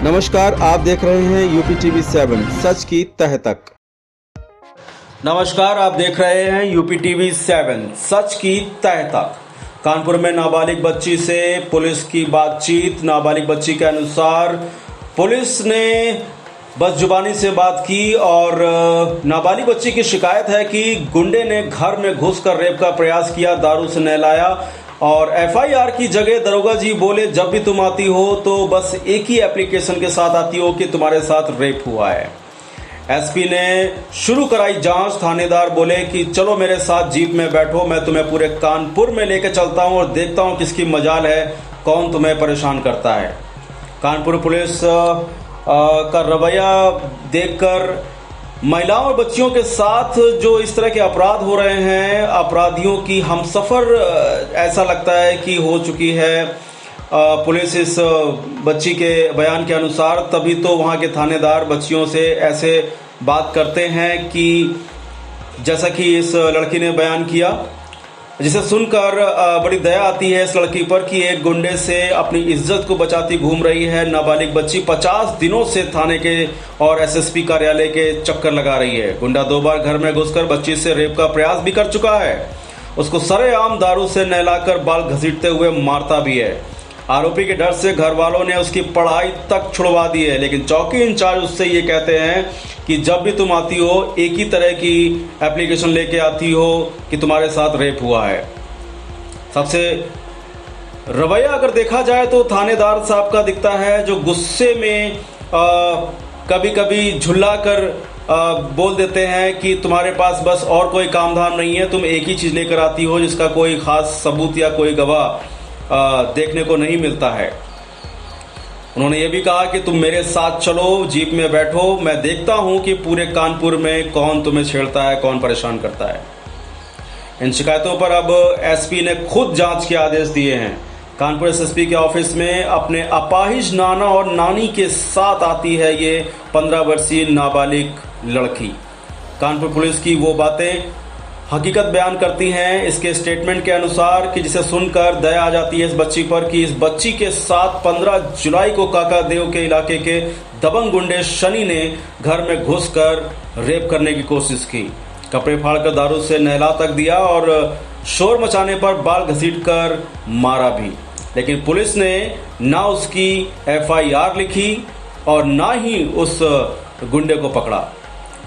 नमस्कार, आप देख रहे हैं यूपी टीवी 7 सच की तह तक। नमस्कार, आप देख रहे हैं यूपी टीवी 7 सच की तह तक। कानपुर में नाबालिग बच्ची से पुलिस की बातचीत। नाबालिग बच्ची के अनुसार पुलिस ने बस जुबानी से बात की और नाबालिग बच्ची की शिकायत है कि गुंडे ने घर में घुसकर रेप का प्रयास किया, दारू से नहलाया और एफआईआर की जगह दरोगा जी बोले जब भी तुम आती हो तो बस एक ही एप्लीकेशन के साथ आती हो कि तुम्हारे साथ रेप हुआ है। एसपी ने शुरू कराई जांच। थानेदार बोले कि चलो मेरे साथ जीप में बैठो, मैं तुम्हें पूरे कानपुर में लेकर चलता हूं और देखता हूं किसकी मजाल है, कौन तुम्हें परेशान करता है। कानपुर पुलिस का रवैया देखकर महिलाओं और बच्चियों के साथ जो इस तरह के अपराध हो रहे हैं, अपराधियों की हमसफर ऐसा लगता है कि हो चुकी है। पुलिस इस बच्ची के बयान के अनुसार, तभी तो वहां के थानेदार बच्चियों से ऐसे बात करते हैं कि जैसा कि इस लड़की ने बयान किया, जिसे सुनकर बड़ी दया आती है इस लड़की पर कि एक गुंडे से अपनी इज्जत को बचाती घूम रही है। नाबालिग बच्ची 50 दिनों से थाने के और एसएसपी कार्यालय के चक्कर लगा रही है। गुंडा 2 बार घर में घुसकर बच्ची से रेप का प्रयास भी कर चुका है। उसको सरेआम दारू से नहलाकर बाल घसीटते हुए मारता भी है। आरोपी के डर से घर वालों ने उसकी पढ़ाई तक छुड़वा दी है, लेकिन चौकी इंचार्ज उससे ये कहते हैं कि जब भी तुम आती हो एक ही तरह की एप्लीकेशन लेके आती हो कि तुम्हारे साथ रेप हुआ है। सबसे रवैया अगर देखा जाए तो थानेदार साहब का दिखता है, जो गुस्से में कभी कभी झुल्ला कर बोल देते हैं कि तुम्हारे पास बस और कोई काम धाम नहीं है, तुम एक ही चीज लेकर आती हो जिसका कोई खास सबूत या कोई गवाह देखने को नहीं मिलता है। उन्होंने ये भी कहा कि तुम मेरे साथ चलो, जीप में बैठो, मैं देखता हूं कि पूरे कानपुर में कौन तुम्हें छेड़ता है, कौन परेशान करता है। इन शिकायतों पर अब एसपी ने खुद जांच के आदेश दिए हैं। कानपुर एसएसपी के ऑफिस में अपने अपाहिज नाना और नानी के साथ आती है ये 15 वर्षीय नाबालिग लड़की। कानपुर पुलिस की वो बातें हकीकत बयान करती हैं इसके स्टेटमेंट के अनुसार कि जिसे सुनकर दया आ जाती है इस बच्ची पर कि इस बच्ची के साथ 15 जुलाई को काकादेव के इलाके के दबंग गुंडे शनि ने घर में घुसकर रेप करने की कोशिश की। कपड़े फाड़कर दारू से नहला तक दिया और शोर मचाने पर बाल घसीटकर मारा भी, लेकिन पुलिस ने ना उसकी एफआईआर लिखी और ना ही उस गुंडे को पकड़ा।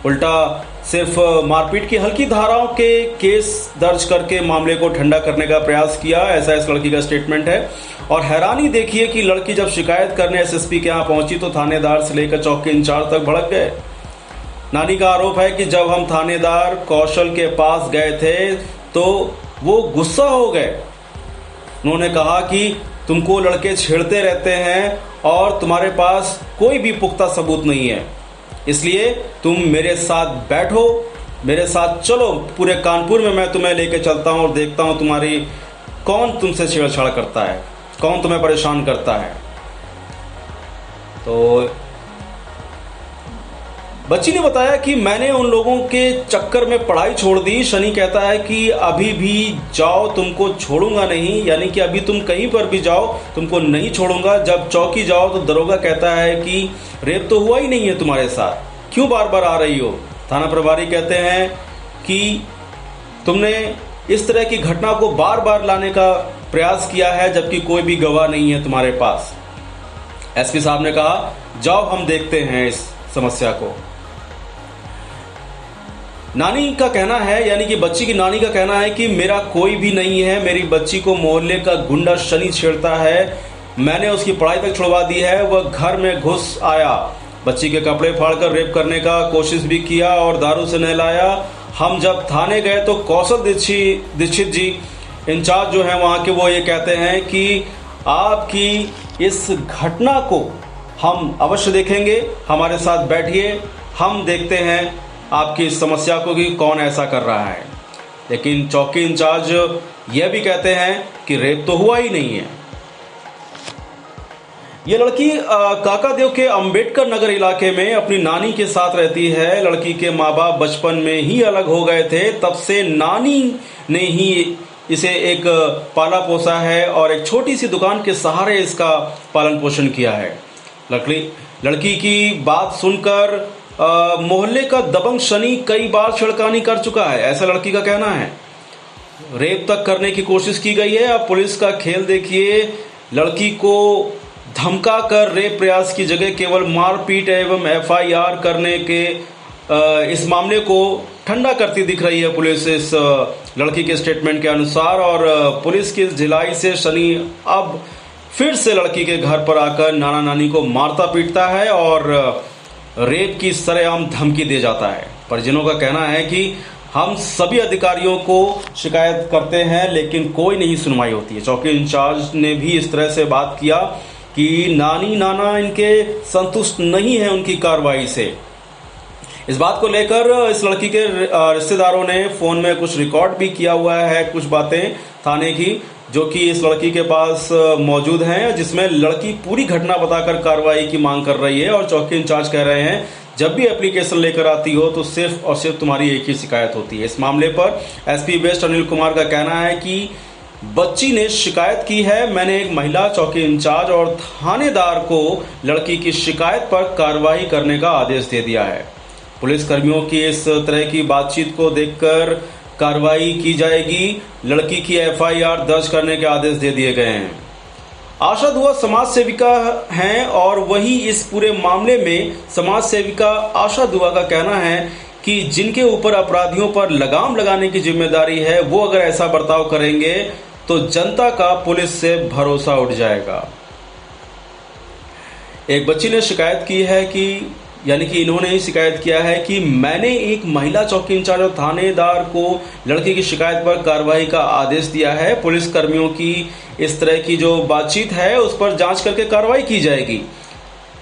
उल्टा सिर्फ मारपीट की हल्की धाराओं के केस दर्ज करके मामले को ठंडा करने का प्रयास किया, ऐसा इस लड़की का स्टेटमेंट है। और हैरानी देखिए कि लड़की जब शिकायत करने एसएसपी के यहाँ पहुंची तो थानेदार से लेकर चौकी इंचार्ज तक भड़क गए। नानी का आरोप है कि जब हम थानेदार कौशल के पास गए थे तो वो गुस्सा हो गए। उन्होंने कहा कि तुमको लड़के छेड़ते रहते हैं और तुम्हारे पास कोई भी पुख्ता सबूत नहीं है, इसलिए तुम मेरे साथ बैठो, मेरे साथ चलो, पूरे कानपुर में मैं तुम्हें लेके चलता हूं और देखता हूं तुम्हारी कौन तुमसे छेड़छाड़ करता है, कौन तुम्हें परेशान करता है। तो बच्ची ने बताया कि मैंने उन लोगों के चक्कर में पढ़ाई छोड़ दी। शनि कहता है कि अभी भी जाओ, तुमको छोड़ूंगा नहीं, यानी कि अभी तुम कहीं पर भी जाओ तुमको नहीं छोड़ूंगा। जब चौकी जाओ तो दरोगा कहता है कि रेप तो हुआ ही नहीं है तुम्हारे साथ, क्यों बार बार आ रही हो। थाना प्रभारी कहते हैं कि तुमने इस तरह की घटना को बार बार लाने का प्रयास किया है जबकि कोई भी गवाह नहीं है तुम्हारे पास। एसपी साहब ने कहा जाओ हम देखते हैं इस समस्या को। नानी का कहना है, यानी कि बच्ची की नानी का कहना है कि मेरा कोई भी नहीं है, मेरी बच्ची को मोहल्ले का गुंडा शनि छेड़ता है, मैंने उसकी पढ़ाई तक छुड़वा दी है, वह घर में घुस आया, बच्ची के कपड़े फाड़कर रेप करने का कोशिश भी किया और दारू से नहलाया। हम जब थाने गए तो कौशल दीक्षित जी इंचार्ज जो है वहां के, वो ये कहते हैं कि आपकी इस घटना को हम अवश्य देखेंगे, हमारे साथ बैठिए, हम देखते हैं आपकी इस समस्या को कि कौन ऐसा कर रहा है। लेकिन चौकी इंचार्ज यह भी कहते हैं कि रेप तो हुआ ही नहीं है। ये लड़की काकादेव के अंबेडकर नगर इलाके में अपनी नानी के साथ रहती है। लड़की के माँ बाप बचपन में ही अलग हो गए थे, तब से नानी ने ही इसे एक पाला पोसा है और एक छोटी सी दुकान के सहारे इसका पालन पोषण किया है। लड़की की बात सुनकर मोहल्ले का दबंग शनि कई बार छिड़कानी कर चुका है, ऐसा लड़की का कहना है। रेप तक करने की कोशिश की गई है। अब पुलिस का खेल देखिए, लड़की को धमका कर रेप प्रयास की जगह केवल मारपीट एवं एफआईआर करने के इस मामले को ठंडा करती दिख रही है पुलिस इस लड़की के स्टेटमेंट के अनुसार। और पुलिस की ढिलाई से शनि अब फिर से लड़की के घर पर आकर नाना नानी को मारता पीटता है और रेप की सरेआम धमकी दे जाता है। परिजनों का कहना है कि हम सभी अधिकारियों को शिकायत करते हैं लेकिन कोई नहीं सुनवाई होती है। चौकी इंचार्ज ने भी इस तरह से बात किया कि नानी नाना इनके संतुष्ट नहीं है उनकी कार्रवाई से। इस बात को लेकर इस लड़की के रिश्तेदारों ने फोन में कुछ रिकॉर्ड भी किया हुआ है, कुछ बातें थाने की जो कि इस लड़की के पास मौजूद हैं, जिसमें लड़की पूरी घटना बताकर कार्रवाई की मांग कर रही है। और चौकी इंचार्ज कह रहे हैं जब भी एप्लीकेशन लेकर आती हो तो सिर्फ और सिर्फ तुम्हारी एक ही शिकायत होती है। इस मामले पर एसपी वेस्ट अनिल कुमार का कहना है कि बच्ची ने शिकायत की है, मैंने एक महिला चौकी इंचार्ज और थानेदार को लड़की की शिकायत पर कार्रवाई करने का आदेश दे दिया है। पुलिस कर्मियों की इस तरह की बातचीत को देखकर कार्रवाई की जाएगी। लड़की की एफआईआर दर्ज करने के आदेश दे दिए गए हैं। आशा दुआ समाज सेविका हैं और वही इस पूरे मामले में समाज सेविका आशा दुआ का कहना है कि जिनके ऊपर अपराधियों पर लगाम लगाने की जिम्मेदारी है वो अगर ऐसा बर्ताव करेंगे तो जनता का पुलिस से भरोसा उठ जाएगा। एक बच्ची ने शिकायत की है कि इन्होंने ही शिकायत किया है कि मैंने एक महिला चौकी इंचार्ज और थानेदार को लड़की की शिकायत पर कार्रवाई का आदेश दिया है। पुलिस कर्मियों की इस तरह की जो बातचीत है उस पर जांच करके कार्रवाई की जाएगी।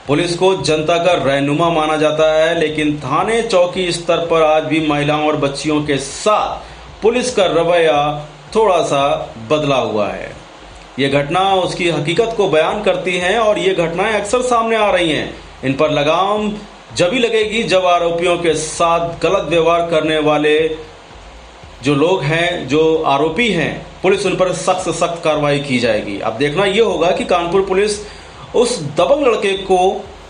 पुलिस को जनता का रहनुमा माना जाता है लेकिन थाने चौकी स्तर पर आज भी महिलाओं और बच्चियों के साथ पुलिस का रवैया थोड़ा सा बदला हुआ है। ये घटना उसकी हकीकत को बयान करती हैं और ये घटनाएं अक्सर सामने आ रही हैं। इन पर लगाम जभी लगेगी जब आरोपियों के साथ गलत व्यवहार करने वाले जो लोग हैं, जो आरोपी हैं, पुलिस उन पर सख्त से सख्त कार्रवाई की जाएगी। अब देखना यह होगा कि कानपुर पुलिस उस दबंग लड़के को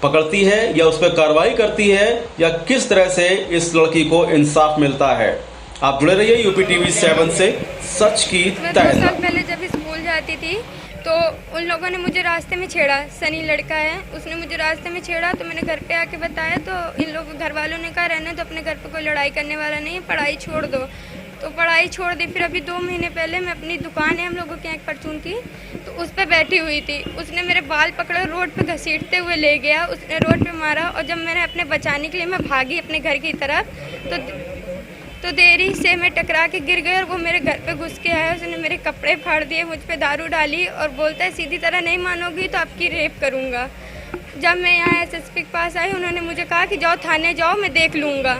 पकड़ती है या उस पर कार्रवाई करती है या किस तरह से इस लड़की को इंसाफ मिलता है। आप जुड़े रहिए यूपी टीवी 7 से, सच की तह। 2 साल पहले जब स्कूल जाती थी तो उन लोगों ने मुझे रास्ते में छेड़ा। सनी लड़का है, उसने मुझे रास्ते में छेड़ा तो मैंने घर पे आके बताया तो इन लोग घर वालों ने कहा रहने तो, अपने घर पे कोई लड़ाई करने वाला नहीं है, पढ़ाई छोड़ दो। तो पढ़ाई छोड़ दी। फिर अभी 2 महीने पहले मैं अपनी दुकान है हम लोगों के यहाँ परचून की, तो उस पर बैठी हुई थी। उसने मेरे बाल पकड़े रोड पे घसीटते हुए ले गया, उसने रोड पे मारा। और जब मैंने अपने बचाने के लिए मैं भागी अपने घर की तरफ तो देरी से मैं टकरा के गिर गई और वो मेरे घर पे घुस के आया। उसने मेरे कपड़े फाड़ दिए, मुझ पे दारू डाली और बोलता है सीधी तरह नहीं मानोगी तो आपकी रेप करूँगा। जब मैं यहाँ एसएसपी के पास आई उन्होंने मुझे कहा कि जाओ थाने जाओ, मैं देख लूँगा।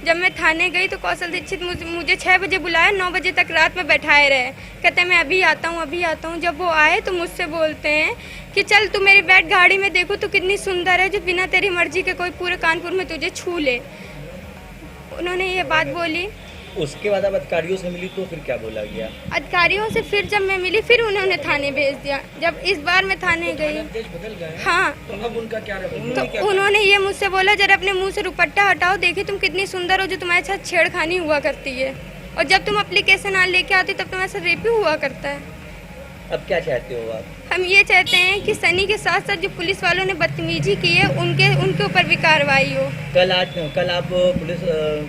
जब मैं थाने गई तो कौशल दीक्षित मुझे 6 बजे बुलाया, 9 बजे तक रात में बैठाए रहे। कहते हैं मैं अभी आता हूँ अभी आता हूँ। जब वो आए तो मुझसे बोलते हैं कि चल तू मेरी बैठ गाड़ी में, देखो तो कितनी सुंदर है जो बिना तेरी मर्जी के कोई पूरे कानपुर में तुझे छू ले। उन्होंने ये बात बोली। उसके बाद अब अधिकारियों से मिली तो फिर क्या बोला गया? अधिकारियों से फिर जब मैं मिली फिर उन्होंने थाने भेज दिया। जब इस बार मैं थाने गई, हाँ, तो अब उनका क्या तो उन्होंने ये मुझसे बोला जरा अपने मुंह से दुपट्टा हटाओ, देखिए तुम कितनी सुंदर हो जो तुम्हारे साथ छेड़खानी हुआ करती है, और जब तुम एप्लीकेशन लेके आती तब तुम्हारे साथ रेप ही हुआ करता है। अब क्या चाहते हो आप? हम ये चाहते हैं कि सनी के साथ साथ जो पुलिस वालों ने बदतमीजी की है उनके ऊपर भी कार्रवाई हो। कल आप पुलिस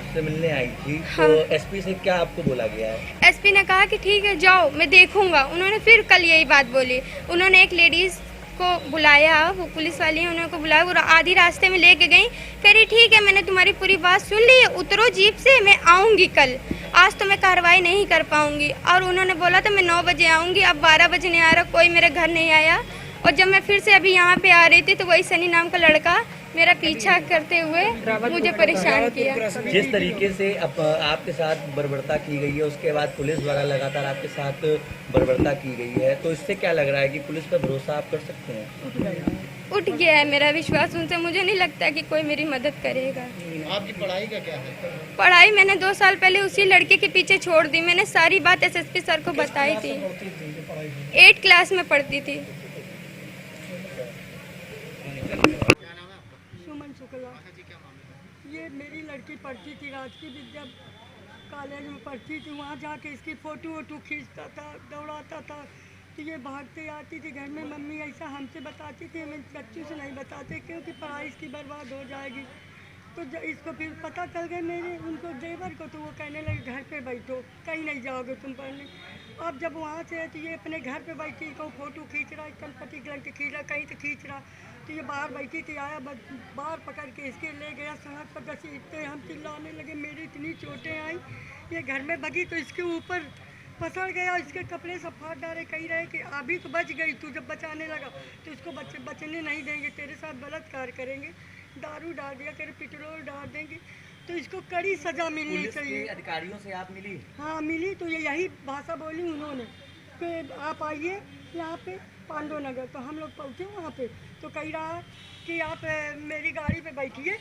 से मिलने आई थी, हाँ। तो एसपी से क्या आपको बोला गया है? एसपी ने कहा कि ठीक है जाओ मैं देखूंगा। उन्होंने फिर कल यही बात बोली। उन्होंने एक लेडीज को बुलाया, वो पुलिस वाली है, उन्होंने को बुलाया, वो आधी रास्ते में लेके गई। कह रही ठीक है मैंने तुम्हारी पूरी बात सुन ली है, उतरो जीप से, मैं आऊँगी कल, आज तो मैं कार्रवाई नहीं कर पाऊंगी। और उन्होंने बोला था मैं 9 बजे आऊँगी, अब 12 बजे नहीं आ रहा, कोई मेरे घर नहीं आया। और जब मैं फिर से अभी यहाँ पे आ रही थी तो वही सनी नाम का लड़का मेरा पीछा करते हुए मुझे परेशान किया। जिस तरीके से आपके साथ बर्बरता की गई है, उसके बाद पुलिस द्वारा लगातार आपके साथ बर्बरता की गई है, तो इससे क्या लग रहा है कि पुलिस पर भरोसा आप कर सकते हैं? उठ गया है मेरा विश्वास उनसे। मुझे नहीं लगता कि कोई मेरी मदद करेगा। आपकी पढ़ाई का क्या है? पढ़ाई मैंने 2 साल पहले उसी लड़के के पीछे छोड़ दी। मैंने सारी बात एसएसपी सर को बताई थी। 8 क्लास में पढ़ती थी। शुक्ला। ये मेरी लड़की पढ़ती थी, राजकीय विद्या कॉलेज में पढ़ती थी। वहाँ जाके इसकी फ़ोटो वोटो खींचता था, दौड़ाता था। तो ये भागते आती थी घर में, मम्मी ऐसा हमसे बताती थी, हम बच्चों से नहीं बताते क्योंकि पढ़ाई इसकी बर्बाद हो जाएगी। तो इसको फिर पता चल गया मेरे उनको देवर को, तो वो कहने लगे घर पे बैठो, कहीं नहीं जाओगे तुम पढ़ने। अब जब वहाँ से तो ये अपने घर पे बैठी, कहूँ फ़ोटो खींच रहा है, कलपति ग्रंथ खींच रहा, कहीं तो खींच रहा। तो ये बाहर बैठी थी, आया बाहर पकड़ के इसके ले गया सड़क पर। जैसे इतने हम चिल्लाने लगे, मेरी इतनी चोटें आई, ये घर में भगी तो इसके ऊपर पसड़ गया, इसके कपड़े सब फाड़ डाले। कही रहे कि अभी तो बच गई, तू जब बचाने लगा तो इसको बचने नहीं देंगे, तेरे साथ बलात्कार करेंगे, दारू डाल दिया, तेरे पेट्रोल डाल देंगे। तो इसको कड़ी सजा मिलनी चाहिए। अधिकारियों से आप मिली? हाँ मिली, तो ये यही भाषा बोली उन्होंने कि आप आइए यहाँ पे पांडव नगर। तो हम लोग पहुँचे वहाँ पे, तो कह रहा है कि आप मेरी गाड़ी पे बैठिए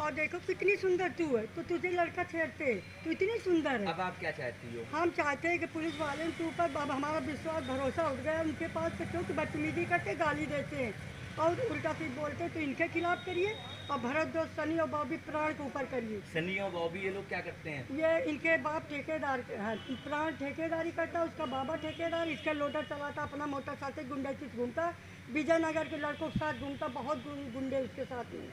और देखो कितनी सुंदर तू है, तो तुझे लड़का छेड़ते हैं, तू इतनी सुंदर है। अब आप क्या चाहती हो? हम चाहते हैं कि पुलिस वाले के ऊपर अब हमारा विश्वास भरोसा उठ गया उनके पास, तो क्योंकि बदतमीजी करते, गाली देते हैं और उल्टा फिर बोलते हैं। तो इनके खिलाफ करिए और भरत दोस्त सनी और बॉबी प्राण के ऊपर करिए। सनी और बॉबी ये लोग क्या करते हैं? ये इनके बाप ठेकेदार है, प्राण ठेकेदारी करता है, उसका बाबा ठेकेदार, इसका लोडर चलाता, अपना मोटरसाइकिल गुंडे से घूमता, विजयनगर के लड़कों के साथ घूमता, बहुत गुंडे उसके साथ में।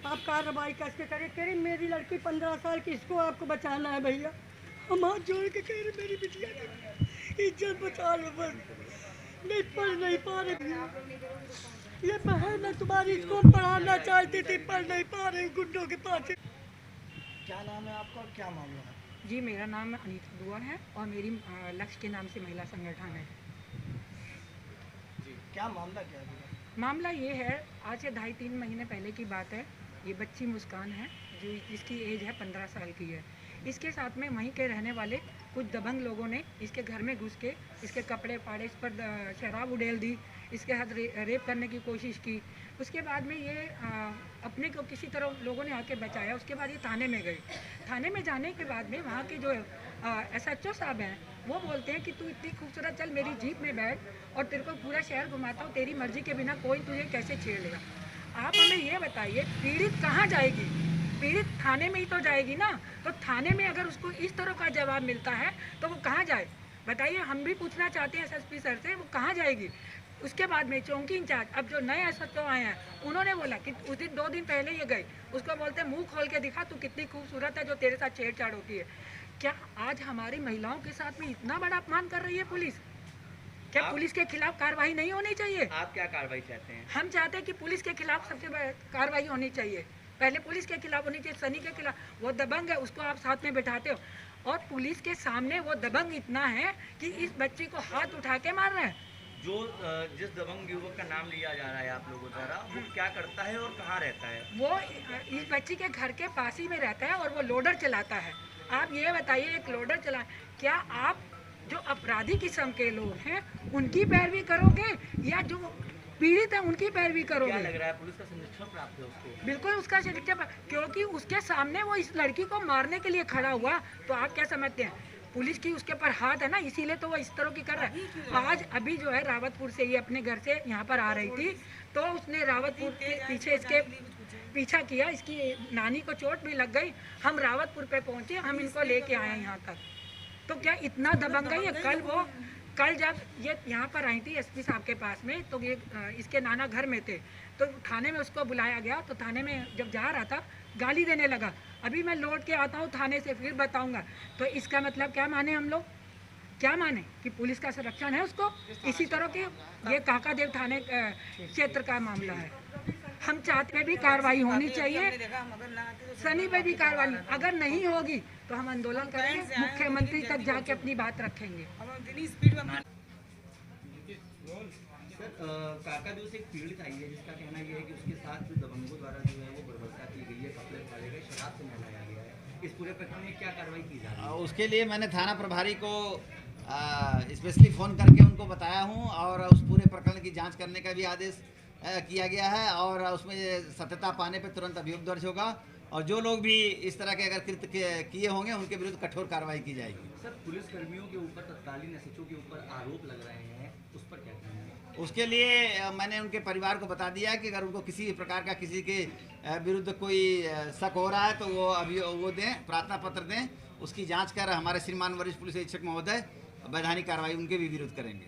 आप कार्रवाई कैसे करें? कह रहे मेरी लड़की 15 साल की, इसको आपको बचाना है भैया। हम हाथ जोड़ के कह रहे मेरी बिटिया की इज्जत बचा लो, बस नहीं पढ़ नहीं पा रहे। ये बहन है तुम्हारी, इसको पढ़ाना चाहती थी, पढ़ नहीं पा रहे गुंडों के पास। क्या नाम है आपका और क्या मामला है? जी, मेरा नाम अनीता दुआ है और मेरी लक्ष्य के नाम से महिला संगठन है। जी, क्या मामला क्या है? मामला ये है, आज से 2.5-3 महीने पहले की बात है। ये बच्ची मुस्कान है, जो जिसकी एज है 15 साल की है। इसके साथ में वहीं के रहने वाले कुछ दबंग लोगों ने इसके घर में घुस के इसके कपड़े फाड़े, इस पर शराब उड़ेल दी, इसके हाथ रेप करने की कोशिश की। उसके बाद में ये अपने को किसी तरह लोगों ने आके बचाया। उसके बाद ये थाने में गई। थाने में जाने के बाद में वहाँ के जो SHO साहब हैं, वो बोलते हैं कि तू इतनी खूबसूरत, चल मेरी जीप में बैठ और तेरे को पूरा शहर घुमाता हूँ, तेरी मर्जी के बिना कोई तुझे कैसे छेड़ लेगा। आप हमें ये बताइए, पीड़ित कहाँ जाएगी? पीड़ित थाने में ही तो जाएगी ना। तो थाने में अगर उसको इस तरह का जवाब मिलता है तो वो कहाँ जाए बताइए? हम भी पूछना चाहते हैं SSP सर से, वो कहाँ जाएगी? उसके बाद में चौकी इंचार्ज, अब जो नए SHO आए हैं, उन्होंने बोला कि उस दिन 2 दिन पहले ये गई, उसको बोलते मुंह खोल के दिखा तू कितनी खूबसूरत है जो तेरे साथ छेड़छाड़ होती है। क्या आज हमारी महिलाओं के साथ में इतना बड़ा अपमान कर रही है पुलिस? क्या पुलिस के खिलाफ कार्रवाई नहीं होनी चाहिए? आप क्या कार्रवाई चाहते हैं? हम चाहते हैं कि पुलिस के खिलाफ सबसे कार्रवाई होनी चाहिए। पहले पुलिस के खिलाफ होनी चाहिए। सनी के खिलाफ, वो दबंग है, उसको आप साथ में बैठाते हो और पुलिस के सामने वो दबंग इतना है कि इस बच्ची को हाथ उठा के मार रहा है। जो जिस दबंग युवक का नाम लिया जा रहा है आप लोगों द्वारा, वो क्या करता है और कहाँ रहता है? वो इस बच्ची के घर के पास ही में रहता है और वो लोडर चलाता है। आप ये बताइए, एक लोडर चला, क्या आप जो अपराधी किस्म के लोग हैं उनकी पैरवी करोगे या जो पीड़ित है उनकी पैरवी करोगे? क्या लग रहा है पुलिस का संरक्षण प्राप्त है उसको? बिल्कुल उसका संरक्षण, क्योंकि उसके सामने वो इस लड़की को मारने के लिए खड़ा हुआ। तो आप क्या समझते हैं? पुलिस की उसके पर हाथ है ना, इसीलिए तो वो इस तरह की कर रहा है। आज अभी जो है रावतपुर से ये अपने घर से यहाँ पर आ रही थी, तो उसने रावतपुर के पीछे इसके पीछा किया, इसकी नानी को चोट भी लग गई। हम रावतपुर पे पहुँचे, हम इनको लेके आए यहाँ तक। तो क्या इतना दबंग है? कल जब ये यहाँ पर आई थी SP साहब के पास में, तो ये इसके नाना घर में थे, तो थाने में उसको बुलाया गया। तो थाने में जब जा रहा था गाली देने लगा। अभी मैं लौट के आता हूँ थाने से, फिर बताऊँगा। तो इसका मतलब क्या माने हम लोग? क्या माने कि पुलिस का संरक्षण है उसको? इसी तरह के ये काकादेव थाने क्षेत्र का मामला है। हम चाहते भी कार्रवाई होनी चाहिए, सनी पे भी कार्रवाई। अगर नहीं होगी तो हम आंदोलन करेंगे, मुख्यमंत्री तक जाके अपनी बात रखेंगे। काकादेव से एक पीड़ित आई है जिसका कहना यह है कि उसके साथ जो दबंगों द्वारा जो है वो बर्बरता की गई है, कपड़े फाड़े गए, शराब से नहलाया गया है। इस पूरे प्रकरण में क्या कार्रवाई की जा रही है? उसके लिए मैंने थाना प्रभारी को स्पेशली फ़ोन करके उनको बताया हूं और उस पूरे प्रकरण की जांच करने का भी आदेश किया गया है और उसमें सत्यता पाने पर तुरंत अभियोग दर्ज होगा और जो लोग भी इस तरह के अगर कृत्य किए होंगे उनके विरुद्ध कठोर कार्रवाई की जाएगी। सर, पुलिस कर्मियों के ऊपर तत्कालीन एसएचओ के ऊपर आरोप लग रहे हैं, उस पर क्या कहेंगे? उसके लिए मैंने उनके परिवार को बता दिया है कि अगर उनको किसी प्रकार का किसी के विरुद्ध कोई शक हो रहा है तो वो अभी वो दें, प्रार्थना पत्र दें, उसकी जांच कर हमारे श्रीमान वरिष्ठ पुलिस अधीक्षक महोदय वैधानिक कार्रवाई उनके भी विरुद्ध करेंगे।